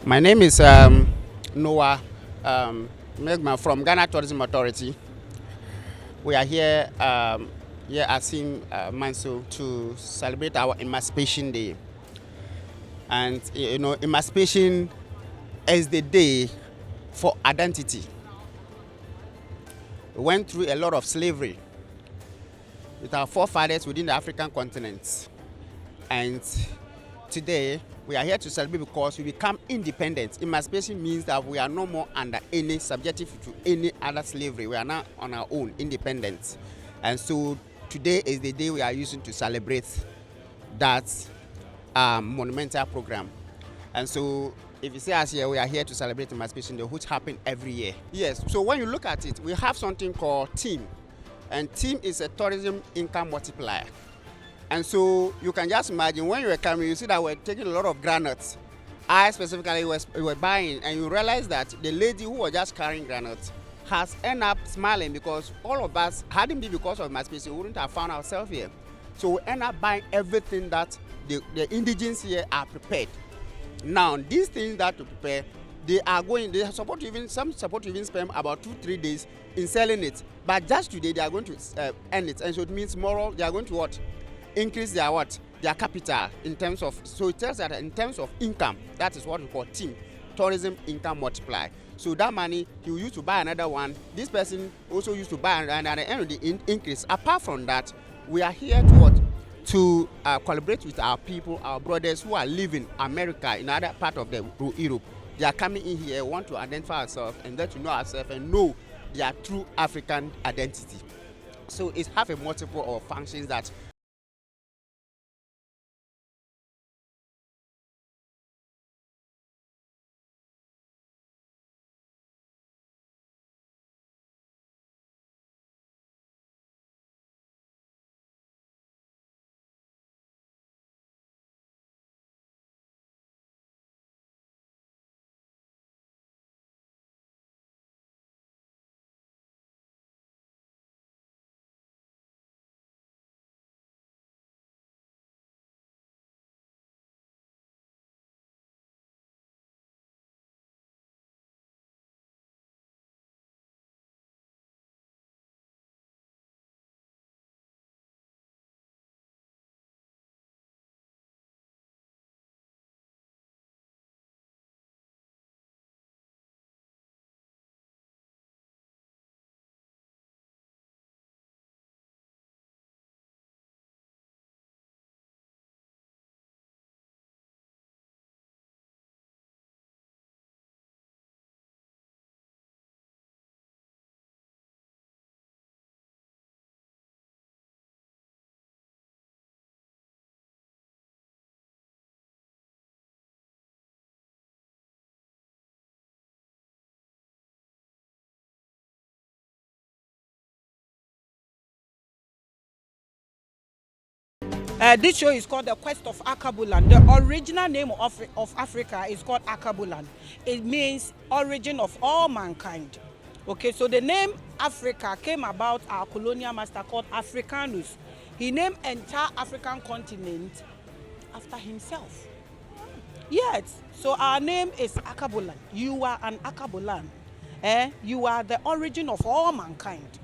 My name is Noah Megma from Ghana Tourism Authority. We are here at Sim Manso to celebrate our Emancipation Day. And Emancipation is the day for identity. We went through a lot of slavery with our forefathers within the African continent. And today, we are here to celebrate because we become independent. Emancipation means that we are no more under any subjective to any other slavery. We are now on our own, independent. And so today is the day we are using to celebrate that monumental program. And so if you see us here, we are here to celebrate Emancipation Day, which happens every year. Yes, so when you look at it, we have something called TEAM. And TEAM is a tourism income multiplier. And so you can just imagine when you were coming, you see that we're taking a lot of granules. I specifically were buying, and you realize that the lady who was just carrying granules has ended up smiling because all of us, hadn't been because of Emancipation, we wouldn't have found ourselves here. So we end up buying everything that the indigenes here are prepared. Now, these things that to prepare, some support to even spend about 2-3 days in selling it. But just today, they are going to end it. And so it means tomorrow, they are going to what? Increase their capital in terms of, so it tells that in terms of income, that is what we call TEAM, tourism income multiplier. So that money he will use to buy another one. This person also used to buy, and at the end of the increase. Apart from that, we are here to what? To collaborate with our people, our brothers who are living America in other part of the Europe. They are coming in here, want to identify ourselves and get to know ourselves and know their true African identity. So it have a multiple of functions that This show is called The Quest of Akabulan. The original name of Africa is called Akabulan. It means origin of all mankind. Okay, so the name Africa came about our colonial master called Africanus. He named entire African continent after himself. Yes, so our name is Akabulan. You are an Akabulan. You are the origin of all mankind.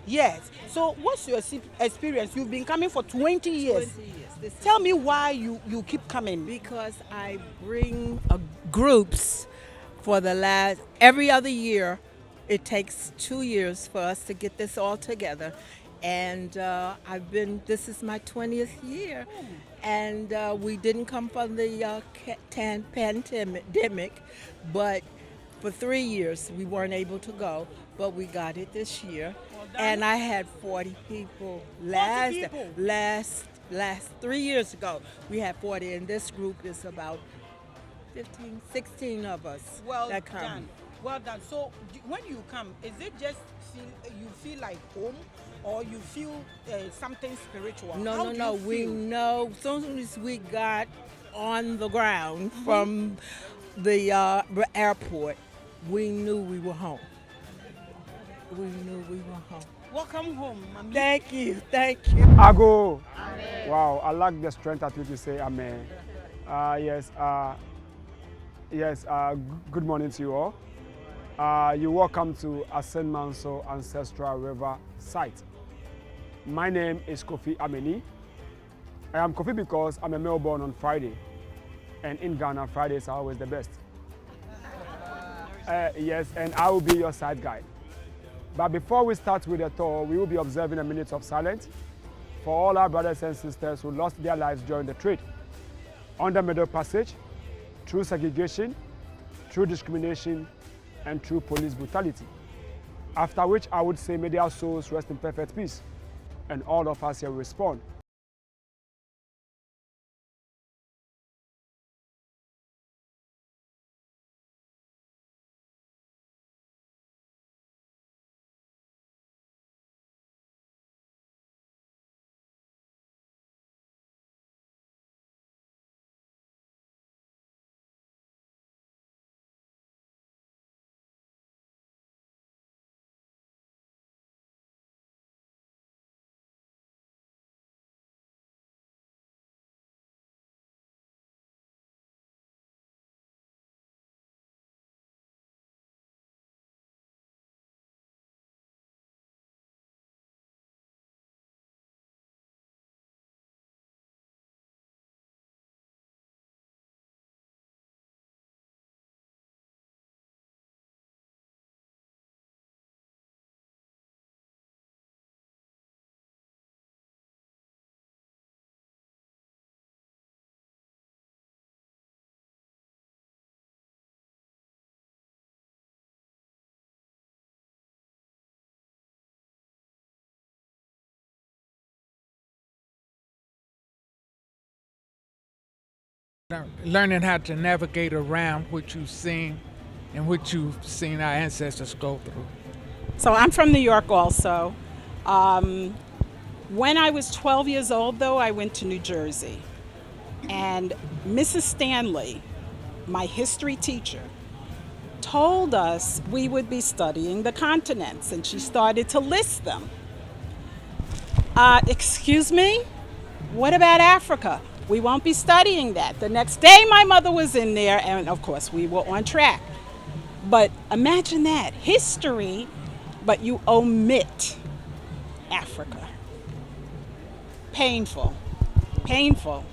Yes. So what's your experience? You've been coming for 20 years. 20 years. Tell me why you keep coming. Because I bring groups for the last, every other year. It takes 2 years for us to get this all together. And this is my 20th year. And we didn't come from the pandemic, but for 3 years we weren't able to go, but we got it this year. And I had 40 people last 3 years ago. We had 40, and this group is about 15, 16 of us that come. Done. Well done. So when you come, is it just you feel like home, or you feel something spiritual? No. We know, as soon as we got on the ground from the airport, we knew we were home. We knew we were home. Welcome home, Mami. Thank you. Ago. Amen. Wow, I like the strength at which you say amen. Yes, Yes, good morning to you all. You're welcome to Asenmanso Ancestral River site. My name is Kofi Ameni. I am Kofi because I'm a male born on Friday. And in Ghana, Fridays are always the best. Yes, and I will be your site guide. But before we start with the tour, we will be observing a minute of silence for all our brothers and sisters who lost their lives during the trade, on the Middle Passage, through segregation, through discrimination, and through police brutality. After which I would say, may their souls rest in perfect peace, and all of us here will respond. Learning how to navigate around what you've seen and what you've seen our ancestors go through. So I'm from New York also. When I was 12 years old, though, I went to New Jersey. And Mrs. Stanley, my history teacher, told us we would be studying the continents, and she started to list them. Excuse me? What about Africa? We won't be studying that. The next day, my mother was in there, and of course, we were on track. But imagine that history, but you omit Africa. Painful. Painful.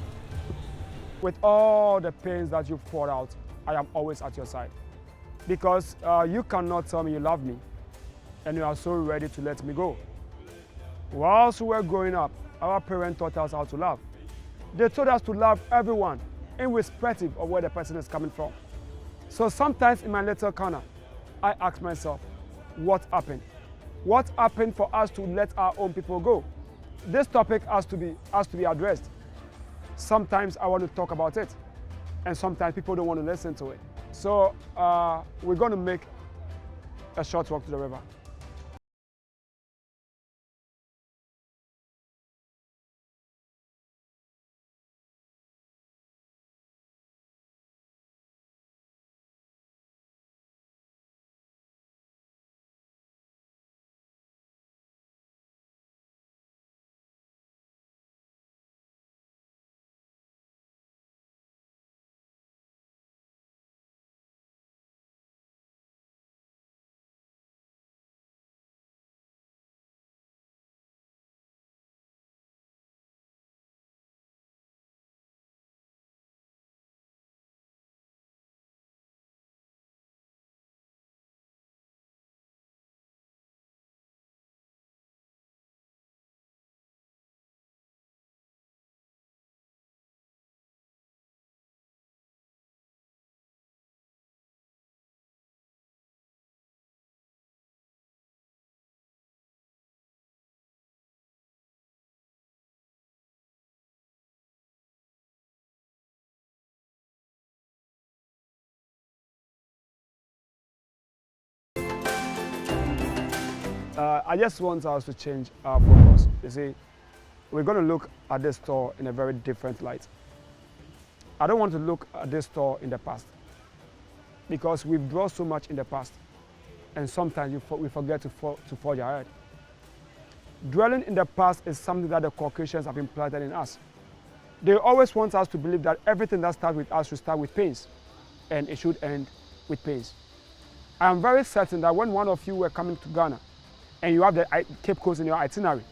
With all the pains that you've poured out, I am always at your side. Because you cannot tell me you love me, and you are so ready to let me go. Whilst we were growing up, our parents taught us how to love. They told us to love everyone, irrespective of where the person is coming from. So sometimes in my little corner, I ask myself, what happened? What happened for us to let our own people go? This topic has to be addressed. Sometimes I want to talk about it, and sometimes people don't want to listen to it. So we're going to make a short walk to the river. I just want us to change our focus. You see, we're going to look at this store in a very different light. I don't want to look at this store in the past, because we've drawn so much in the past, and sometimes we forget to forge ahead. Dwelling in the past is something that the Caucasians have implanted in us. They always want us to believe that everything that starts with us should start with pains. and it should end with pains. I am very certain that when one of you were coming to Ghana and you have the Cape Coast in your itinerary,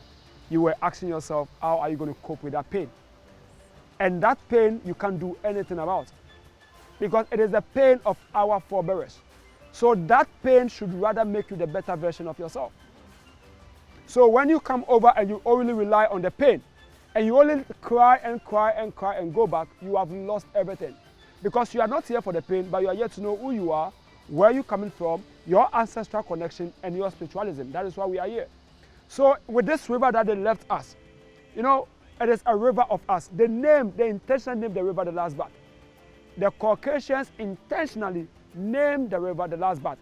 you were asking yourself, how are you going to cope with that pain? And that pain you can't do anything about, because it is the pain of our forebears. So that pain should rather make you the better version of yourself. So when you come over and you only rely on the pain, and you only cry and cry and cry and go back, you have lost everything. Because you are not here for the pain, but you are here to know who you are, where you're coming from, your ancestral connection, and your spiritualism. That is why we are here. So with this river that they left us, you know, it is a river of us. They intentionally named the river the last bath. The Caucasians intentionally named the river the last bath,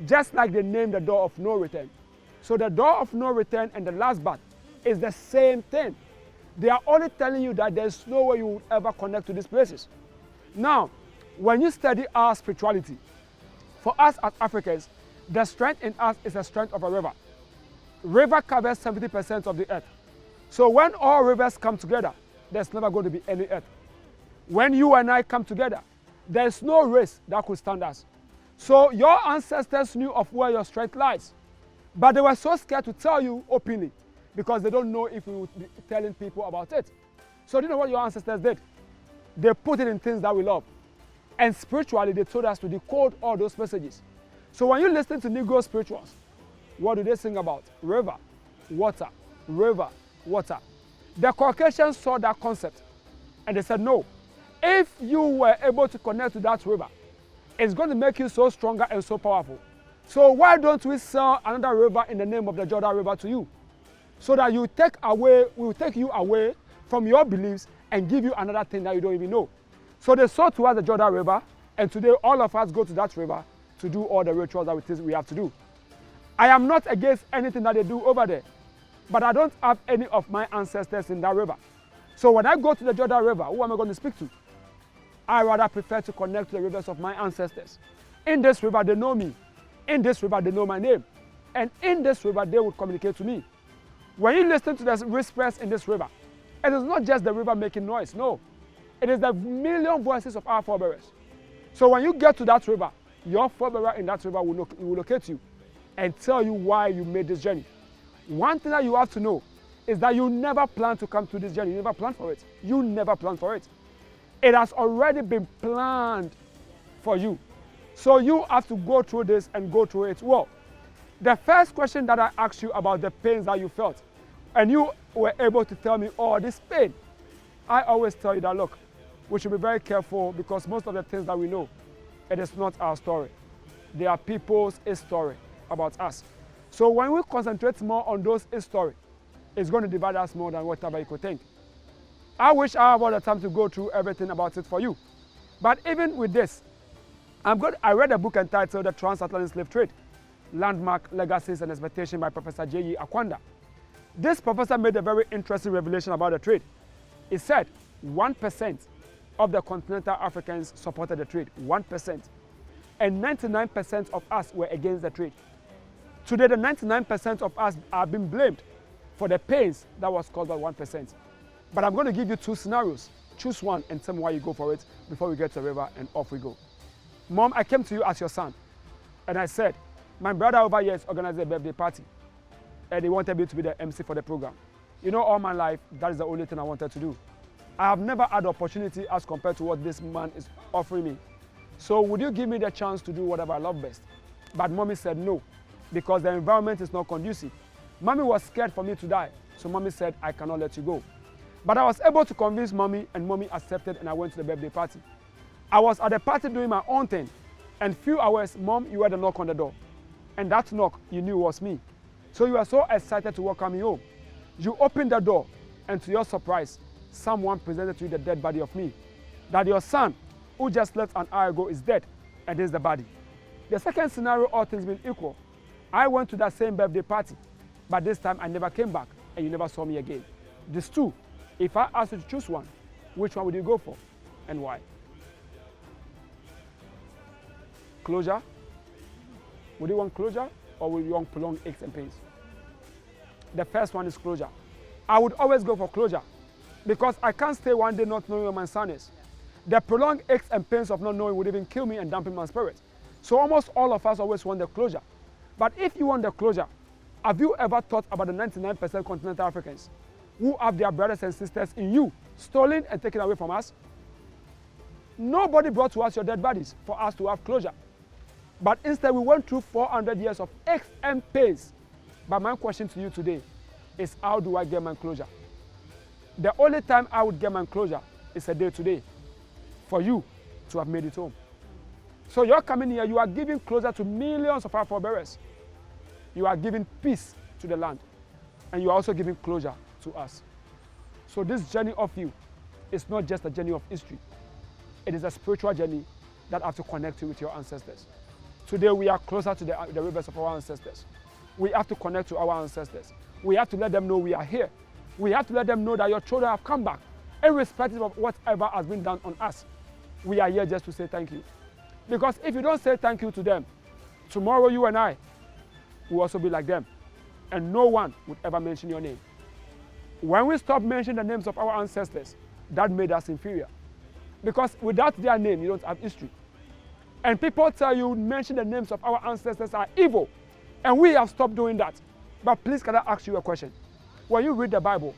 just like they named the door of no return. So the door of no return and the last bath is the same thing. They are only telling you that there's no way you will ever connect to these places. Now, when you study our spirituality, for us as Africans, the strength in us is the strength of a river. River covers 70% of the earth. So when all rivers come together, there's never going to be any earth. When you and I come together, there's no race that could stand us. So your ancestors knew of where your strength lies, but they were so scared to tell you openly because they don't know if we would be telling people about it. So do you know what your ancestors did? They put it in things that we love. And spiritually, they told us to decode all those messages. So when you listen to Negro spirituals, what do they sing about? River, water, river, water. The Caucasians saw that concept and they said, no, if you were able to connect to that river, it's going to make you so stronger and so powerful. So why don't we sell another river in the name of the Jordan River to you? So that we will take you away from your beliefs and give you another thing that you don't even know. So they sold to us the Jordan River, and today all of us go to that river to do all the rituals that we have to do. I am not against anything that they do over there, but I don't have any of my ancestors in that river. So when I go to the Jordan River, who am I going to speak to? I rather prefer to connect to the rivers of my ancestors. In this river, they know me. In this river, they know my name. And in this river, they would communicate to me. When you listen to the whispers in this river, it is not just the river making noise, no. It is the million voices of our forebears. So when you get to that river, your forebearer in that river will locate you and tell you why you made this journey. One thing that you have to know is that you never plan to come to this journey. You never plan for it. You never plan for it. It has already been planned for you. So you have to go through this and go through it well. The first question that I asked you about the pains that you felt, and you were able to tell me, oh, this pain. I always tell you that, look, we should be very careful because most of the things that we know, it is not our story. They are people's story about us. So when we concentrate more on those stories, it's going to divide us more than whatever you could think. I wish I have all the time to go through everything about it for you. But even with this, I read a book entitled The Transatlantic Slave Trade, Landmark, Legacies and Expectations by Professor J.E. Akwanda. This professor made a very interesting revelation about the trade. He said 1% of the continental Africans supported the trade, 1%. And 99% of us were against the trade. Today, the 99% of us are being blamed for the pains that was caused by 1%. But I'm going to give you two scenarios. Choose one and tell me why you go for it before we get to the river and off we go. Mom, I came to you as your son. And I said, my brother over here is organizing a birthday party. And they wanted me to be the MC for the program. You know, all my life, that is the only thing I wanted to do. I have never had the opportunity as compared to what this man is offering me. So would you give me the chance to do whatever I love best? But mommy said no, because the environment is not conducive. Mommy was scared for me to die. So mommy said, I cannot let you go. But I was able to convince mommy, and mommy accepted, and I went to the birthday party. I was at the party doing my own thing. And few hours, Mom, you heard a knock on the door. And that knock, you knew was me. So you were so excited to welcome me home. You opened the door, and to your surprise, someone presented to you the dead body of me. That your son, who just left an hour ago, is dead, and this is the body. The second scenario, all things being equal, I went to that same birthday party, but this time I never came back, and you never saw me again. These two, if I asked you to choose one, which one would you go for, and why? Closure? Would you want closure, or would you want prolonged aches and pains? The first one is closure. I would always go for closure, because I can't stay one day not knowing where my son is. The prolonged aches and pains of not knowing would even kill me and dampen my spirit. So almost all of us always want the closure. But if you want the closure, have you ever thought about the 99% continental Africans who have their brothers and sisters in you stolen and taken away from us? Nobody brought to us your dead bodies for us to have closure. But instead, we went through 400 years of aches and pains. But my question to you today is, how do I get my closure? The only time I would get my closure is a day today for you to have made it home. So you're coming here, you are giving closure to millions of our forebearers. You are giving peace to the land. And you are also giving closure to us. So this journey of you is not just a journey of history. It is a spiritual journey that have to connect you with your ancestors. Today we are closer to the rivers of our ancestors. We have to connect to our ancestors. We have to let them know we are here. We have to let them know that your children have come back, irrespective of whatever has been done on us. We are here just to say thank you. Because if you don't say thank you to them, tomorrow you and I will also be like them. And no one would ever mention your name. When we stop mentioning the names of our ancestors, that made us inferior. Because without their name, you don't have history. And people tell you mention the names of our ancestors are evil. And we have stopped doing that. But please, can I ask you a question? When you read the Bible,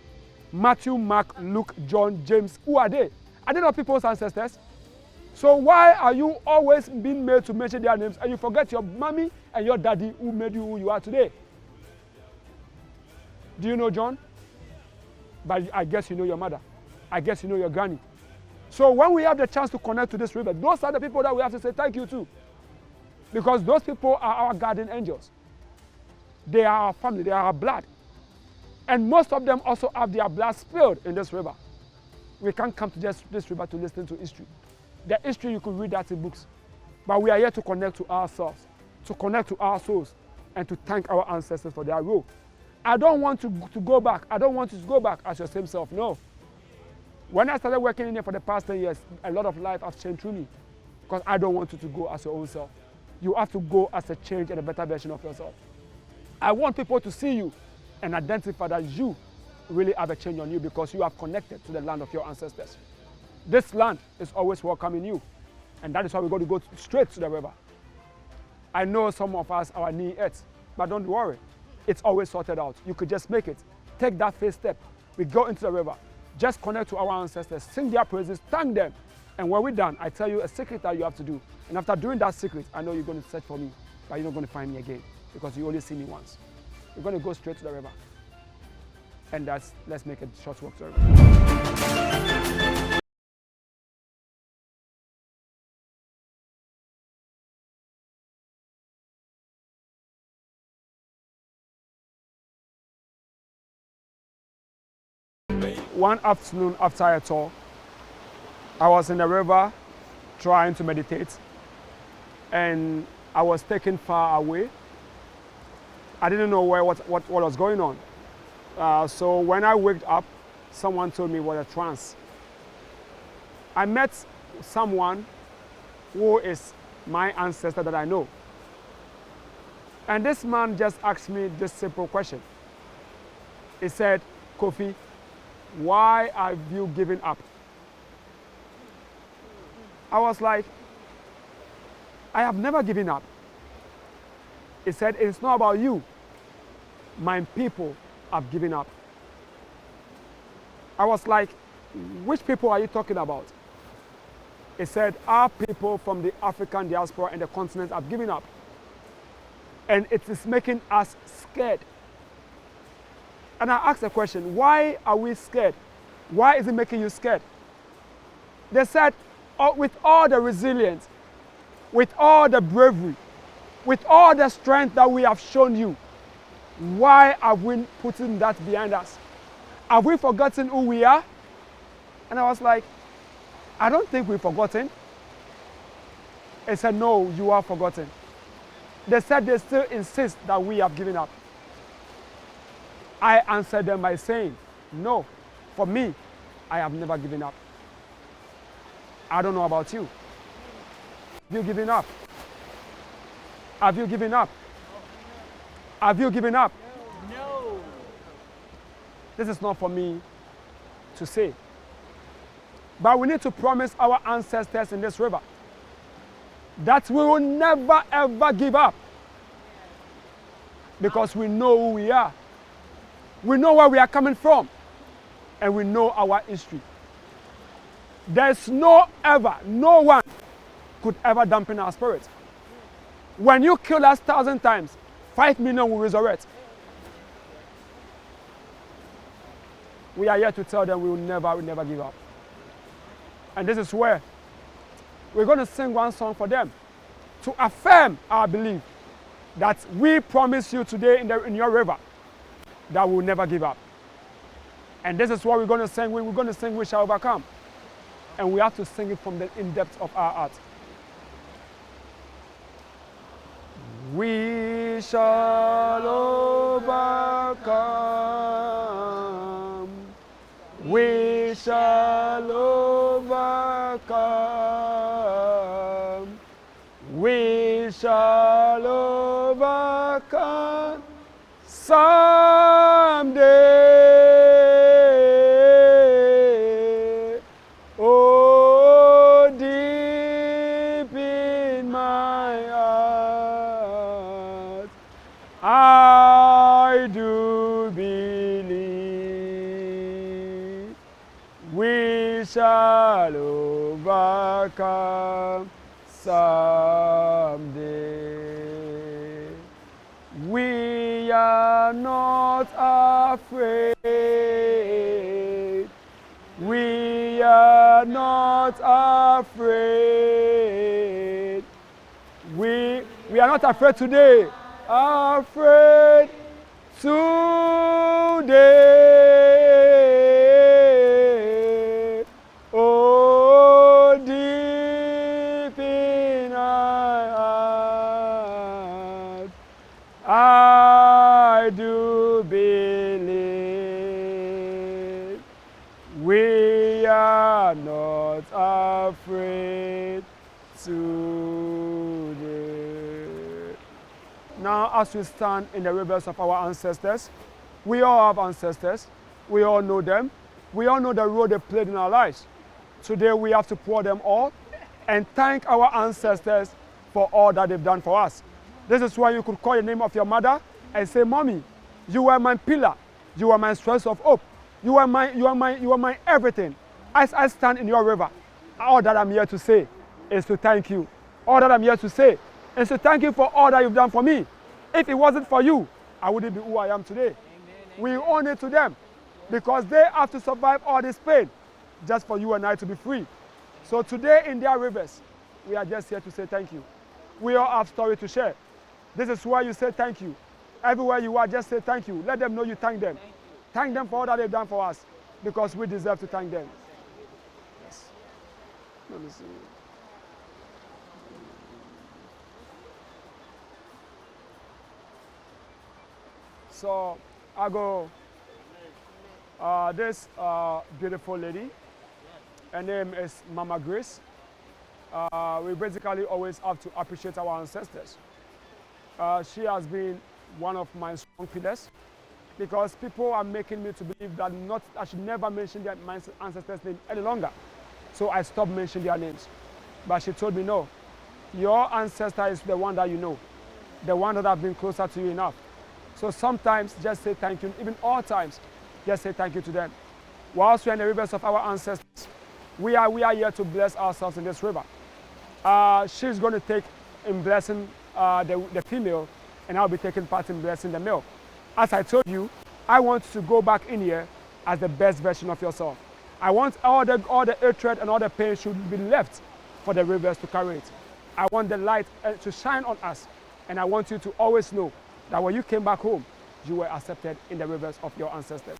Matthew, Mark, Luke, John, James, who are they? Are they not people's ancestors? So why are you always being made to mention their names and you forget your mommy and your daddy who made you who you are today? Do you know John? But I guess you know your mother. I guess you know your granny. So when we have the chance to connect to this river, those are the people that we have to say thank you to. Because those people are our guardian angels. They are our family, they are our blood. And most of them also have their blood spilled in this river. We can't come to this river to listen to history. The history, you could read that in books. But we are here to connect to ourselves, to connect to our souls, and to thank our ancestors for their role. I don't want to go back. I don't want you to go back as your same self, no. When I started working in here for the past 10 years, a lot of life has changed through me. Because I don't want you to go as your own self. You have to go as a change and a better version of yourself. I want people to see you and identify that you really have a change on you because you have connected to the land of your ancestors. This land is always welcoming you. And that is why we're going to go straight to the river. I know some of us, our knee hurts, but don't worry. It's always sorted out. You could just make it. Take that first step. We go into the river. Just connect to our ancestors, sing their praises, thank them. And when we're done, I tell you a secret that you have to do. And after doing that secret, I know you're going to search for me, but you're not going to find me again because you only see me once. You're going to go straight to the river. And let's make a short walk to the river. One afternoon after a tour, I was in the river trying to meditate, and I was taken far away. I didn't know what was going on. So when I waked up, someone told me it was a trance. I met someone who is my ancestor that I know. And this man just asked me this simple question. He said, Kofi, why have you given up? I was like, I have never given up. He said, it's not about you. My people have given up. I was like, which people are you talking about? He said, our people from the African diaspora and the continent have given up. And it is making us scared. And I asked a question, why are we scared? Why is it making you scared? They said, with all the resilience, with all the bravery, with all the strength that we have shown you, why have we put that behind us? Have we forgotten who we are? And I was like, I don't think we've forgotten. They said, no, you are forgotten. They said they still insist that we have given up. I answered them by saying, no, for me, I have never given up. I don't know about you. Have you given up? Have you given up? Have you given up? No. This is not for me to say. But we need to promise our ancestors in this river that we will never ever give up. Because we know who we are. We know where we are coming from. And we know our history. There's no one could ever dampen our spirit. When you kill us 1,000 times, 5 million will resurrect. We are here to tell them we will never give up. And this is where we're going to sing one song for them to affirm our belief that we promise you today in your river that we will never give up. And this is what we're going to sing. We're going to sing We Shall Overcome. And we have to sing it from the in-depth of our heart. We shall overcome. We shall overcome. We shall overcome someday. Oh, deep in my heart, I do believe we shall overcome someday. We are not afraid. We are not afraid. We are not afraid today. Afraid today. Oh, deep in our heart, I do believe we are not afraid today. Now, as we stand in the rivers of our ancestors, we all have ancestors. We all know them. We all know the role they played in our lives. Today, we have to pour them all and thank our ancestors for all that they've done for us. This is why you could call the name of your mother and say, Mommy, you are my pillar. You are my source of hope. You are my everything. As I stand in your river, all that I'm here to say is to thank you. All that I'm here to say is to thank you for all that you've done for me. If it wasn't for you, I wouldn't be who I am today. We owe it to them because they have to survive all this pain just for you and I to be free. So today in their rivers, we are just here to say thank you. We all have story to share. This is why you say thank you. Everywhere you are, just say thank you. Let them know you thank them. Thank them for all that they've done for us because we deserve to thank them. Yes. Let me see. So I go, this beautiful lady, her name is Mama Grace. We basically always have to appreciate our ancestors. She has been one of my strong pillars because people are making me to believe that I should never mention my ancestors' name any longer. So I stopped mentioning their names. But she told me, no, your ancestor is the one that you know, the one that have been closer to you enough. So sometimes just say thank you, even all times, just say thank you to them. Whilst we are in the rivers of our ancestors, we are here to bless ourselves in this river. She's going to take in blessing the female, and I'll be taking part in blessing the male. As I told you, I want to go back in here as the best version of yourself. I want all the hatred and all the pain should be left for the rivers to carry it. I want the light to shine on us, and I want you to always know that when you came back home, you were accepted in the rivers of your ancestors.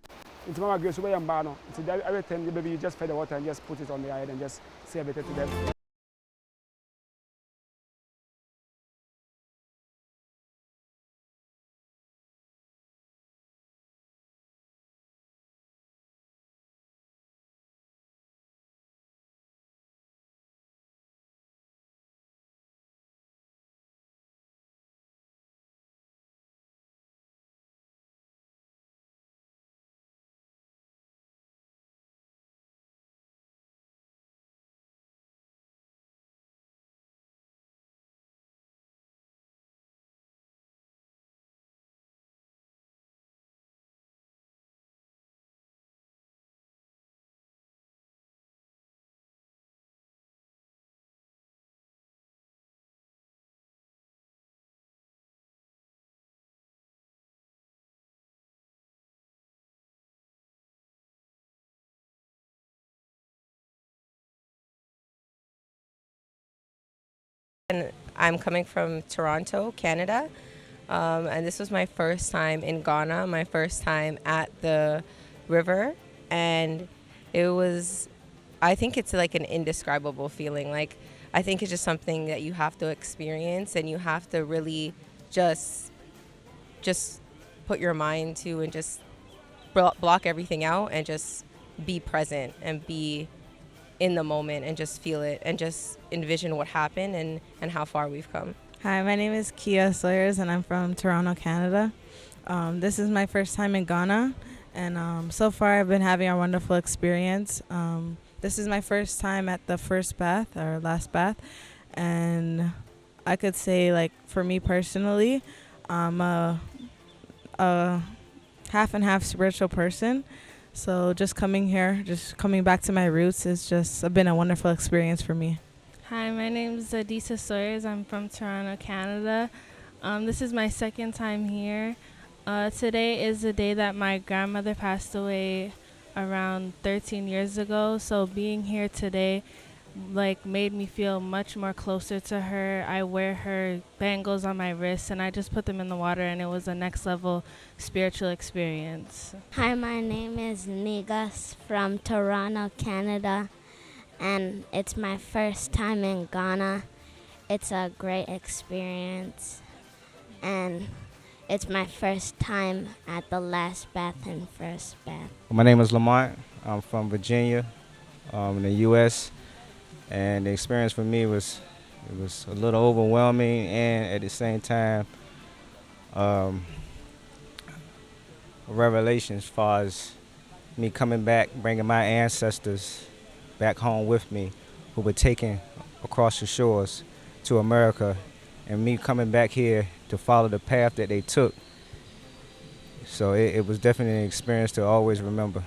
It's Mama Grace, everything, baby, you just fed the water and just put it on their head and just say everything to them. And I'm coming from Toronto, Canada, and this was my first time in Ghana, my first time at the river, and it was, I think it's like an indescribable feeling. Like, I think it's just something that you have to experience, and you have to really just put your mind to, and just block everything out and just be present and be in the moment and just feel it and just envision what happened and how far we've come. Hi, my name is Kia Sawyers and I'm from Toronto, Canada. This is my first time in Ghana, and so far I've been having a wonderful experience. This is my first time at the first bath, or last bath, and I could say, like, for me personally, I'm a half and half spiritual person. So just coming here, just coming back to my roots, has just been a wonderful experience for me. Hi, my name is Adisa Sawyers. I'm from Toronto, Canada. This is my second time here. Today is the day that my grandmother passed away around 13 years ago. So being here today made me feel much more closer to her. I wear her bangles on my wrists and I just put them in the water, and it was a next level spiritual experience. Hi, my name is Nigas from Toronto, Canada, and it's my first time in Ghana. It's a great experience, and it's my first time at the last bath and first bath. My name is Lamont. I'm from Virginia, in the U.S., and the experience for me was a little overwhelming, and at the same time, a revelation as far as me coming back, bringing my ancestors back home with me, who were taken across the shores to America, and me coming back here to follow the path that they took. So it was definitely an experience to always remember.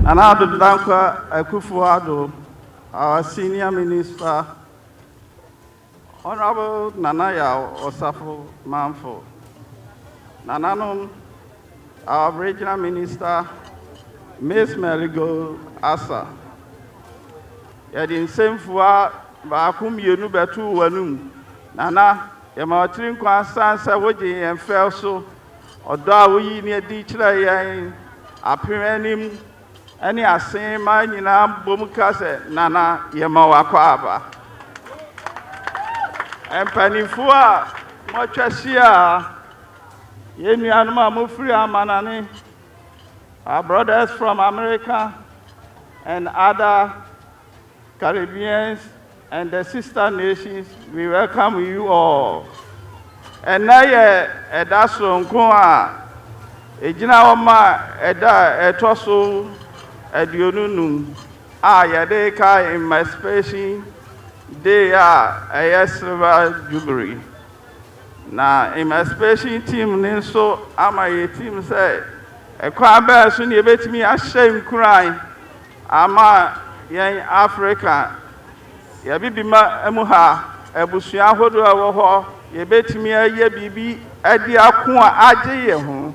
Nana Dankwa Akufo-Addo, our senior minister, Honorable Nanaya Osafo Manfo, Nananom, our regional minister, Miss Marigo Asa. Yadin Semfua Bakum Yenu Betu Wanum, Nana, Yamatrin Kwansan Sawaji and Felso, or Dawi near Dichla Apiranim, any asin man in a Bumukase, Nana Yamawakwaba. And Panifua, Mochasia, Yemi Anuma Mufri Amanani, our brothers from America and other Caribbeans and the sister nations, we welcome you all. And now, that's on Goa. Ejina Oma Eda Etoso Edionunu. Yadeka Emancipation. They are a silver jubilee. Now, Emancipation team, Ninso, Amaye team said, a crab soon you bet me a shame crying. Ama young Africa. Yabibima Emuha, Ebusia Hodo, you bet me a ye bibi, Adia Kwa Aje.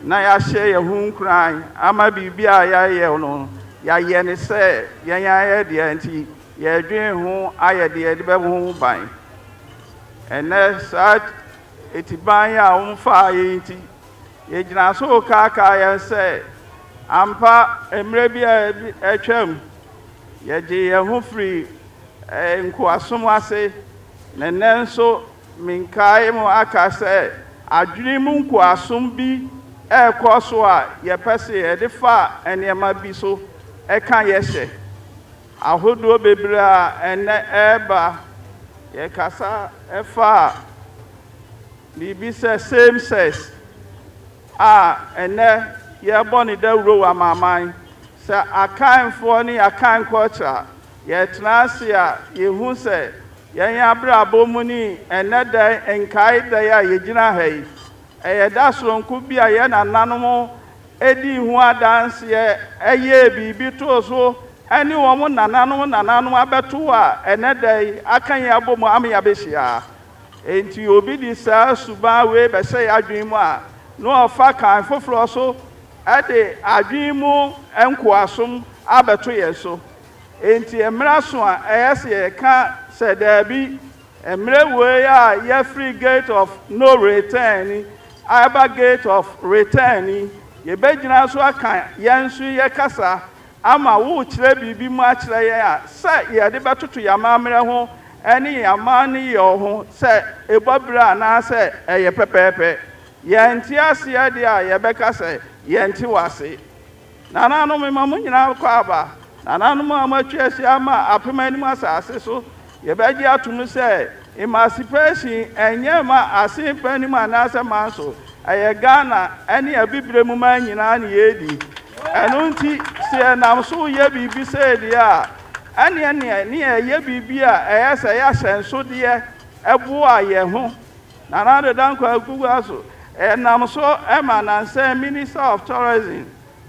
Na ya share your home crying. Ama bibia ya no. Ya yene say, ya de anti, ya dream home, I de home buying. And that's such it buy ya own fire inti. Ye jina so kaka ya say, Ampa emrebia echem. Ya je ya home free, nkwasumwase, nenenso minkai mo aka say, adwene nkwasum bi Koswa, ye pesi, the far, and ye might be so. Can't yes, I would do a baby and eba, ye casa, far. Bibi says, same says. And there, ye bonny the row of my mind. Sir, I can't funny, I can't culture. Yet, Nasia, ye who say, ye bra bomuni, and that day, and kite there, ye jina hay. That's one could be a yen and animal, Eddie who dance ye, a year be to so, any woman and animal betua, and that day, I can't yabo Mammy Abesia. Ain't you be this Suba way, but say I dream no faka and for flosso, at the Adimo and Quasum, Abetu so. Ain't ye Mraswa, as ye can't say there be a mere way, ye free gate of no return. Aba gate of returning, ye begina so aka yansu ye kasa ama wo kire bibi mu akire ye a se ye de betoto yamamre ho ene yamani yo ho se ebobra na se eye pepepe ye nti ase ye de a ye beka se ye nti wase nana no me mamu nyina kwa aba nana no amatwesi ama apemani mu asase so ye beji atunu se Emancipation and Yama are simple and answer manso. I Ghana any a bibre muman in an yedi. And unti say I'm so ye be said ya. Any near ye be as a yes and so dear a boy ye home. Another danko Gugaso. And I'm so Emma and say Minister of Tourism.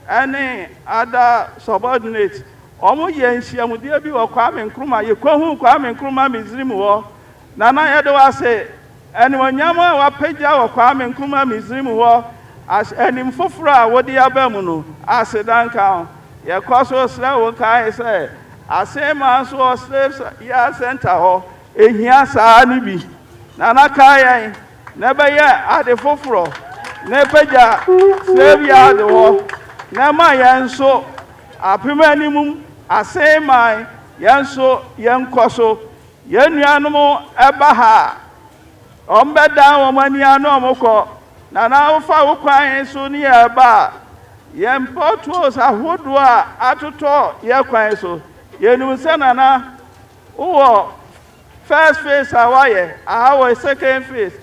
Any other subordinates. Almost yes, you would be or Kwame Nkrumah. You come Kwame Nkrumah Mizrimu. Nana Yadowa say, and when Yama wa Peja or Kwame Nkrumah Mizrimu as an infofra, what the Abemuno, as a danka, ya Koso Slow Kai say, I say, man, so slaves, ya center or a Hiasa Anibi. Nana Kaya, never yet at the fofro, never ya, slave ya the war, Nama Yanso, a primanimum, I say, my Yanso, Yan Koso. Yen animal ebaha. Ombeda womaniano moko. Na na ufa ukwan so ni eba. Yen potos ahodwa atoto ye kwan so. Yenum se na uwo first phase awaye, awo second phase.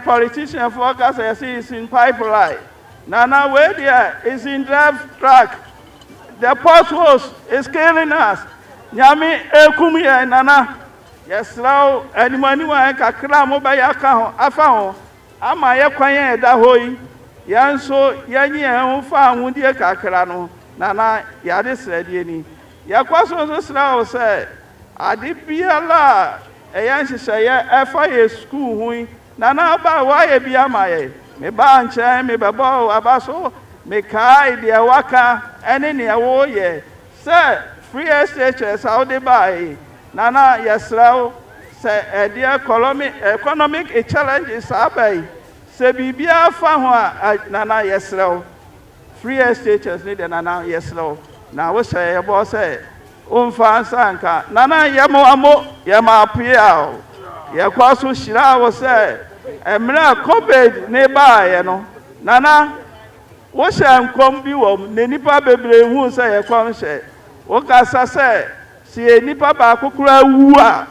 Politician focus is in pipeline. Nana we there is in draft track. The potholes is killing us. Nyami ekumi ye nana. Yes, now, anyone kakra mobile account, afa ama ye kwan da hoyi. Yan so ye nye ho fa hu die kakra no. Nana yade srɛdeɛ ni yɛkɔ so nso srɛ wo sɛ ade biara a ɛyɛ nhyehyɛeɛ ɛfa yɛ sukuu ho yi Nana ba wayɛ bi ama yɛ mebaa nkyɛn mebɛbɔ aba so mekae deɛ waka ɛne nea woyɛ sɛ free estate kyerɛ sɛ wode baeɛ Nana yɛsrɛ wo sɛ ɛdeɛ economic challenges aba yi sɛ biribiara fa ho a Nana yɛsrɛ wo free estate ne de Nana yɛsrɛ wo na wohyɛ yɛbɔ sɛ womfa nsa nka Nana yɛmo yɛma apue a yɛkɔ so hyira wo sɛ mmerɛ COVID ne baeɛ no Nana wohyɛ nkɔm bi wɔ mu na nipa bebree hu sɛ yɛkɔm hyɛ wokasa sɛ sɛ nipa baako koraa wu a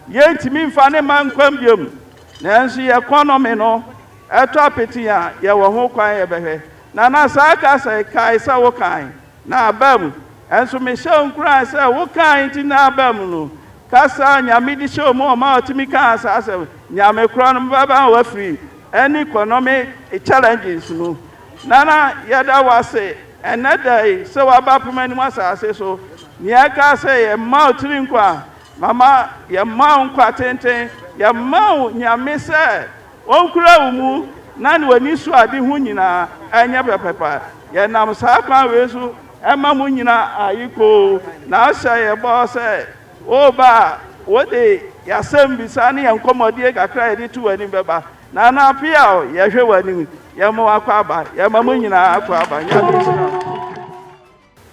yɛntumi mfa ne ma nkɔm biom nanso yɛ economy no ɛtɔ apeti a yɛwɔ ho kwan yɛbɛhwɛ Nana saa kasa kae sɛ wo kan na aba mu ɛnso mehyɛ nkuran sɛ wo kan nti na aba mu no kasa nyame de hyɛ mu ɔma ɔtumi ka saa sɛ nyame korɔ no bɛba wafiri ɛne economic challenges no Nana yɛda wase ɛnɛ da yi sɛ waba pema anim asase so nea ɛka sɛ yɛmma wo tiri nkwa mama yɛmma wo nkwa tenten yɛmma wo nyame sɛ ɔnkura wo mu na ne w'ani so ade ho nyinaa ɛnyɛ pɛpɛpɛ yɛnam saa kwan wei so ɛma mo nyinaa ayikoo na ahyɛ yɛbɔ sɛ woba a wode yɛasɛm bisa ne yɛn nkɔmmɔdeɛ kakra yɛde to w'anim bɛba na anapɛ a yɛhwɛ w'anim yɛma wakɔ aba yɛma mo nyinaa akɔ aba nyame nhyira.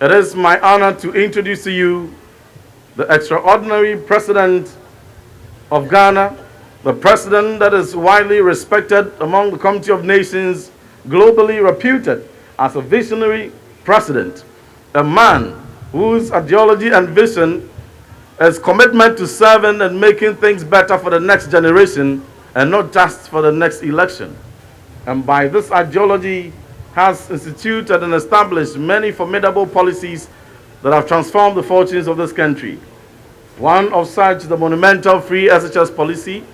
It is my honor to introduce to you the extraordinary president of Ghana, the president that is widely respected among the community of nations, globally reputed as a visionary president, a man whose ideology and vision is commitment to serving and making things better for the next generation and not just for the next election. And by this ideology has instituted and established many formidable policies that have transformed the fortunes of this country. One of such, the monumental free SHS policy,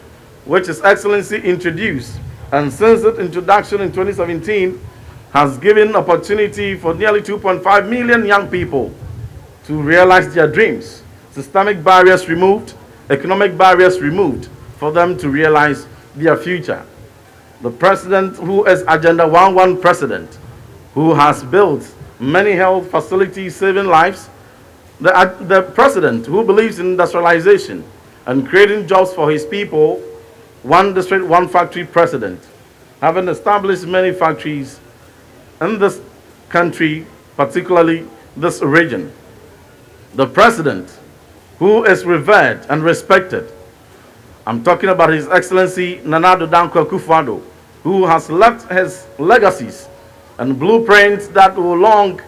which His Excellency introduced, and since its introduction in 2017, has given opportunity for nearly 2.5 million young people to realize their dreams. Systemic barriers removed, economic barriers removed, for them to realize their future. The president who is Agenda 11 president, who has built many health facilities saving lives, the president who believes in industrialization and creating jobs for his people, one district, one factory president, having established many factories in this country, particularly this region. The president who is revered and respected, I'm talking about His Excellency Nana Addo Dankwa Akufo-Addo, who has left his legacies and blueprints that will long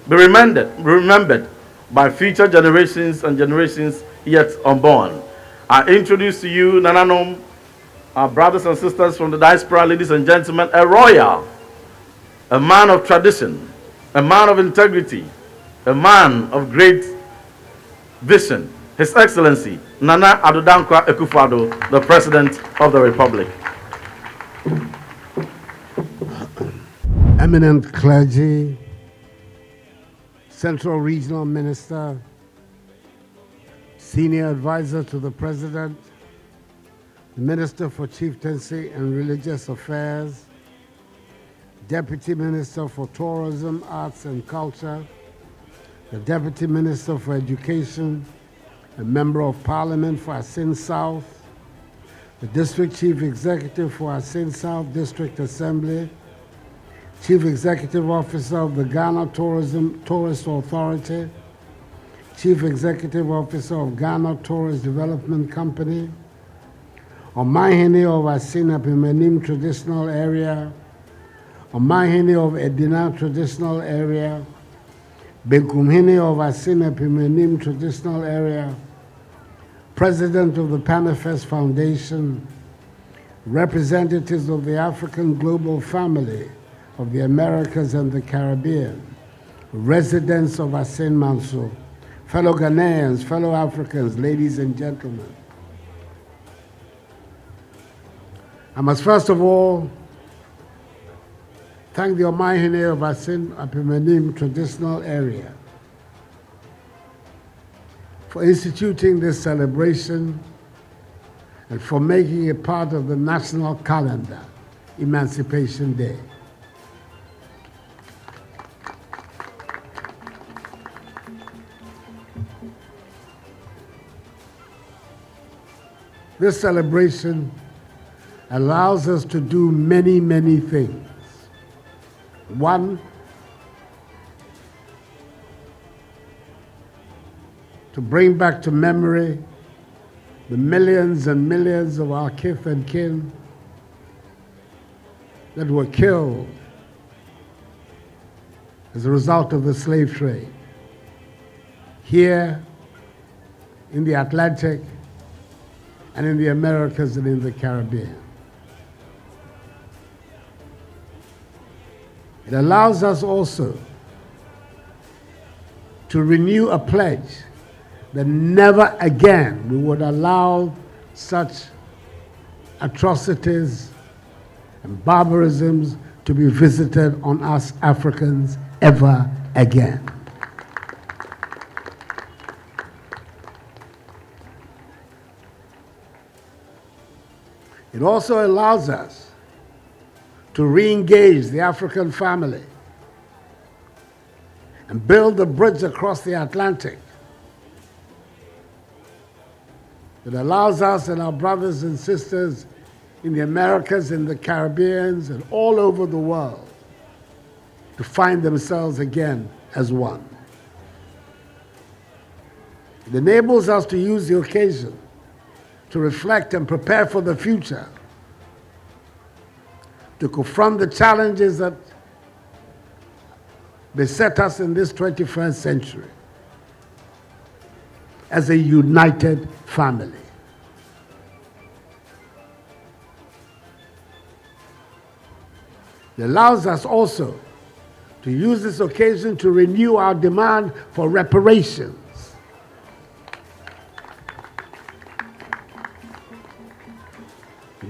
be remembered by future generations and generations yet unborn. I introduce to you, Nananom, our brothers and sisters from the diaspora, ladies and gentlemen, a royal, a man of tradition, a man of integrity, a man of great vision, His Excellency Nana Addo Dankwa Akufo-Addo, the President of the Republic. Eminent clergy, Central Regional Minister, Senior Advisor to the President, Minister for Chieftaincy and Religious Affairs, Deputy Minister for Tourism, Arts and Culture, the Deputy Minister for Education, a Member of Parliament for Asin South, the District Chief Executive for Asin South District Assembly, Chief Executive Officer of the Ghana Tourist Authority, Chief Executive Officer of Ghana Tourist Development Company, Omahene of Asin Apimanim Traditional Area, Omahene of Edina Traditional Area, Benkumhene of Asin Apimanim Traditional Area, President of the Panifest Foundation, representatives of the African Global Family of the Americas and the Caribbean, residents of Asin Manso, fellow Ghanaians, fellow Africans, ladies and gentlemen. I must first of all thank the Omahine of Asin Apimanim traditional area for instituting this celebration and for making it part of the national calendar, Emancipation Day. This celebration allows us to do many, many things. One, to bring back to memory the millions and millions of our kith and kin that were killed as a result of the slave trade here in the Atlantic and in the Americas and in the Caribbean. It allows us also to renew a pledge that never again we would allow such atrocities and barbarisms to be visited on us Africans ever again. It also allows us to re-engage the African family and build a bridge across the Atlantic that allows us and our brothers and sisters in the Americas, in the Caribbean, and all over the world to find themselves again as one. It enables us to use the occasion to reflect and prepare for the future, to confront the challenges that beset us in this 21st century as a united family. It allows us also to use this occasion to renew our demand for reparations.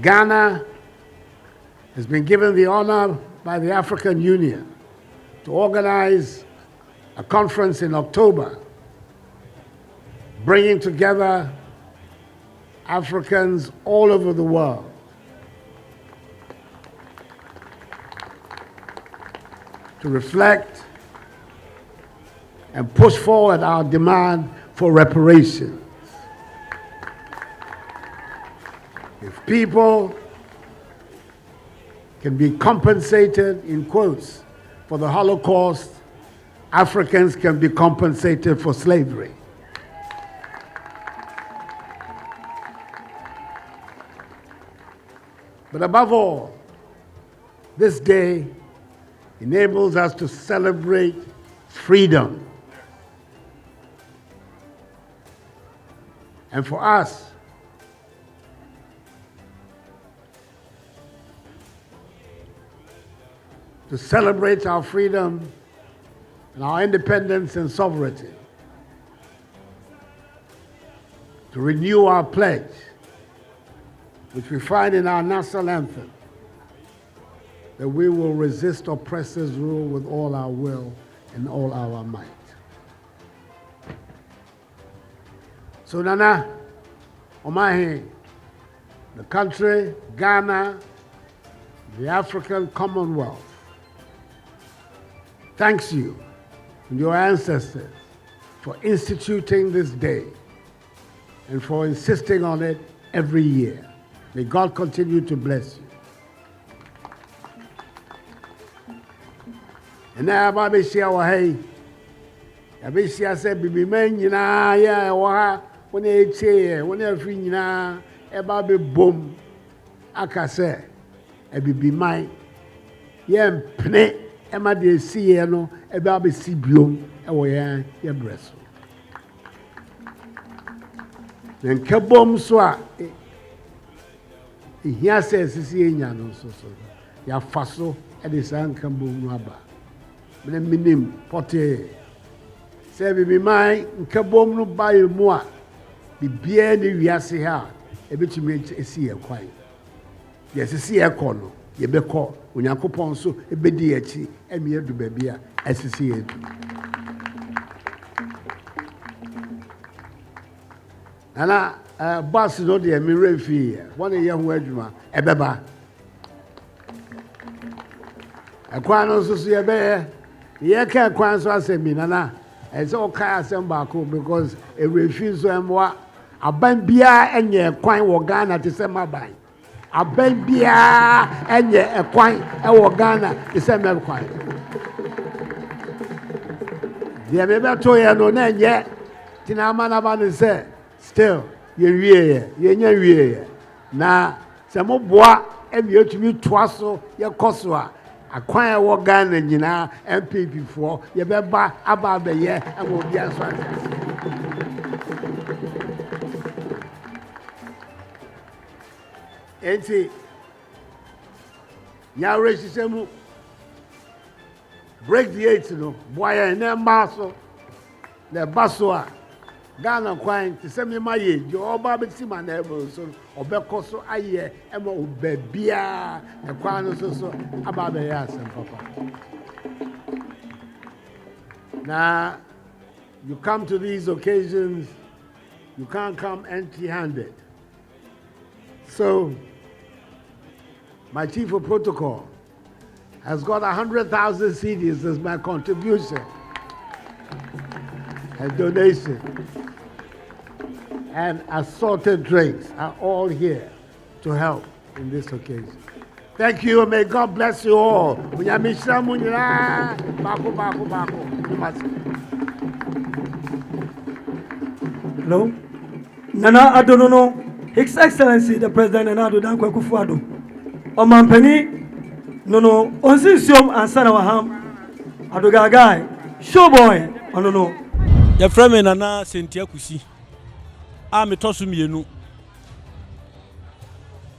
Ghana has been given the honor by the African Union to organize a conference in October, bringing together Africans all over the world to reflect and push forward our demand for reparations. If people can be compensated, in quotes, for the Holocaust, Africans can be compensated for slavery. But above all, this day enables us to celebrate freedom. And for us, to celebrate our freedom and our independence and sovereignty, to renew our pledge, which we find in our national anthem, that we will resist oppressors' rule with all our will and all our might. So Nana, Omahe, the country, Ghana, the African Commonwealth, thanks you and your ancestors for instituting this day and for insisting on it every year. May God continue to bless you. And now, Bobby Shia Wahay, Abishia said, Bibi Man, you know, yeah, when they chair, when they're free, you know, a Bobby boom, Akase, a Bibi Mine, yeah, Pne, Emma de Sieno, a Bobby Sibium, a way, your breast. Then Kabom Swa. Here says, no so. Ya faso, and the sun can boom rubber. Minim, Potter. Say, be mine, Kabom no buy more. Be beer the Yassi ha, a bit to make a sea a quiet. Yes, a sea a corner. yɛbɛkɔ onyankopɔn so ɛbɛdi akyi ɛmi edu baabi a ɛsisi edu. Nana bus no deɛ mi refi wɔn yɛ ho adwuma ɛbɛba. Ɛkwan no nso so yɛbɛyɛ yɛka ɛkwan so asɛm bi nana ɛsɛ ɔka asɛm baako because refi nso ɛmoa aban biara ɛnyɛ ɛkwan wɔ Ghana te sɛ maban. Aban biara ɛnyɛ ɛkwan ɛwɔ Ghana te sɛ mɛkwan. Deɛ mebɛto yɛ no na ɛnyɛ tina ama naba no sɛ still yɛwie yɛnya wie na sɛ moboa ɛmi yɛtumi toa so yɛkɔ so a akwan ɛwɔ Ghana nyinaa MPP foɔ yɛbɛba aba abɛyɛ ɛwɔ obi aso ase. Enti nyawre hyehyɛ mu break the 8 no boa yɛn na mba so na ɛba so a Ghana kwan te sɛ mema yɛ gye ɔba bɛti ma na ɛbɔ so ɔbɛkɔ so ayɛ ɛma ɔbɛbia ɛkwan no so aba bɛyɛ asɛm papa. Now you come to these occasions, you can't come empty-handed. So my chief of protocol has got 100,000 cedis as my contribution and donation. And assorted drinks are all here to help in this occasion. Thank you, and may God bless you all. Hello, Nana Adonono, His Excellency the President Nana Adodan Kwakufuado. Omampeni, Nono, Onsinsium and Sanawaham, Adogagai, Showboy, Onono. Your friend Nana Sentia Kusi. I'm a tossum yenu.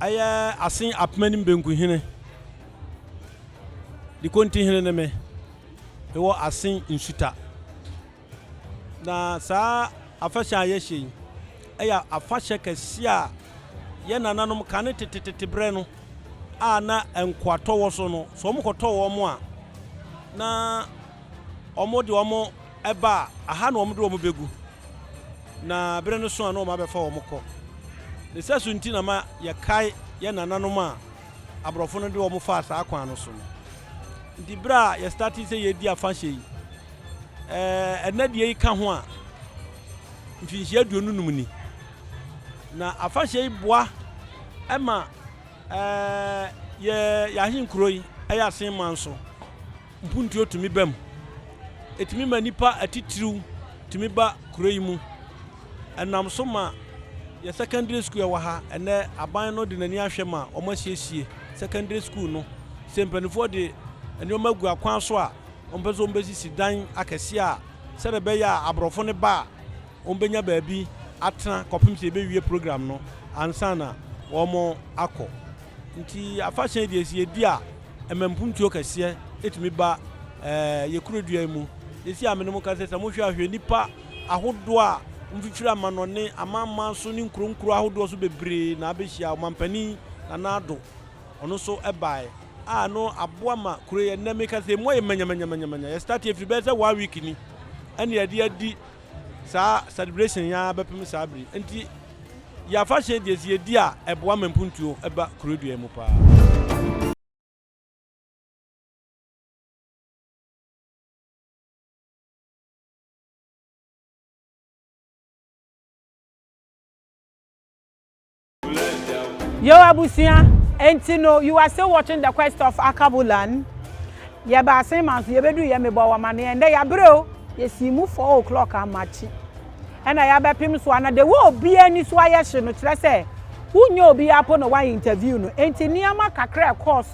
I sing up many benguhine. The continent me. He was a sing in Shuta. Na sa a fashion yeshi. A fashion cassia. Yenanum canete breno. Na and quarto was no. So mukoto or more. Na omo di omo eba a hand omdo begu. Na breno so no ma be fa omko. The sesunti na ma ya kai ya nananom a abrofo no de wo mo fa sa akwan no so no ndi bra ya start say ye di afahye yi enadie yi ka ho a mfinhye aduonu num ni na afahye yi boa ema ya hin kuro yi ya sen man so mpuntu otumi bam etumi manipa atitiriw tumi ba kuro yi mu enam so ma your secondary school waha and aban no de nani ahwe ma o ma siesie secondary school no sempanifo de eni o magu akwan so a o mpezo mbesisi dan akese a se de be ya abrofo ne ba o mbenya baabi atena kopim se be wie program no ansa na o mo akọ nti afahye de esi edi a emampuntuo kase etumi ba ye kurodua mu esi amenemu kase sa mo hwe ahwe nipa ahodo a mfifira amanone amamma so ni nkronkro ahodo so bebre na abehia mampani na nado ono so ebae no aboa ma kuroye na meka se moye manya ya start every be say 1 week ni ene ya di sa celebration ya bepem sa abri enti ya fa hye de sie di a eboa mampuntuo eba kurodua mu pa. Yo Abusia, Entino, you are still watching the quest of Akabulan. Yeba same as Yebedu Yemebo Mani, and they are bro, yes, you move 4 o'clock and match. And I have a pim swana, there will be any swayation, which I say, who knew be upon a wine interview, no, Entiniama Kakra course,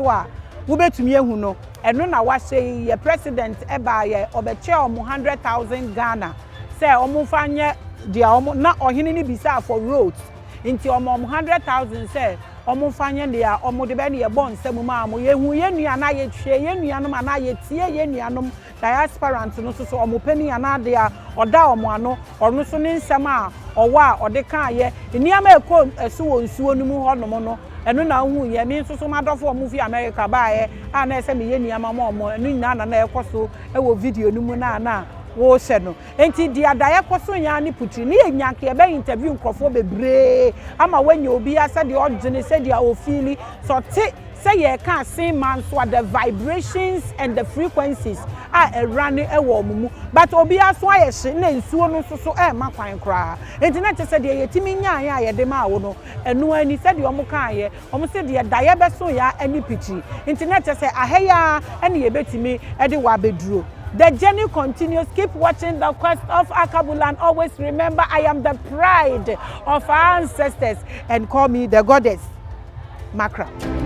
who bet me who know, and no, I was say, your president Eba, or the chair of 100,000 Ghana, say, Omufanya, the not or Hinini Bisa for roads. Into 100,000 say omo fanya dia omo de be ne bon nsam ma mo ye hu ye nua na ye hwe ye nua no ma na ye tie ye nua no diasporant no so omo pani ana de a oda omo ano orno so ne nsam a owa ode kan ye niam ekọ esu wo nsuo no mu ho no mo no eno na hu ye me nso so madofo mu fi America ba ye a na ese me ye niama mo mo enu nyina na na ekoso e wo video nu mu na wo se no enti dia da ye koso nya ni putri ni enyanke e be interview nkrofo bebre ama wanya obi asa de ogene se dia ofili so te say ye can sing man so the vibrations and the frequencies are running e wo mumu but obi aso ayehye na nsuo no so e ma kwan kra internet say de yetimi nya ya ye de ma wo no enu ani say de omo kan ye omo say de da ye be so ya ani pichi internet say aheya ene ye betimi e de wa beduro. The journey continues. Keep watching the quest of Akabulan. Always remember, I am the pride of our ancestors and call me the goddess Makra.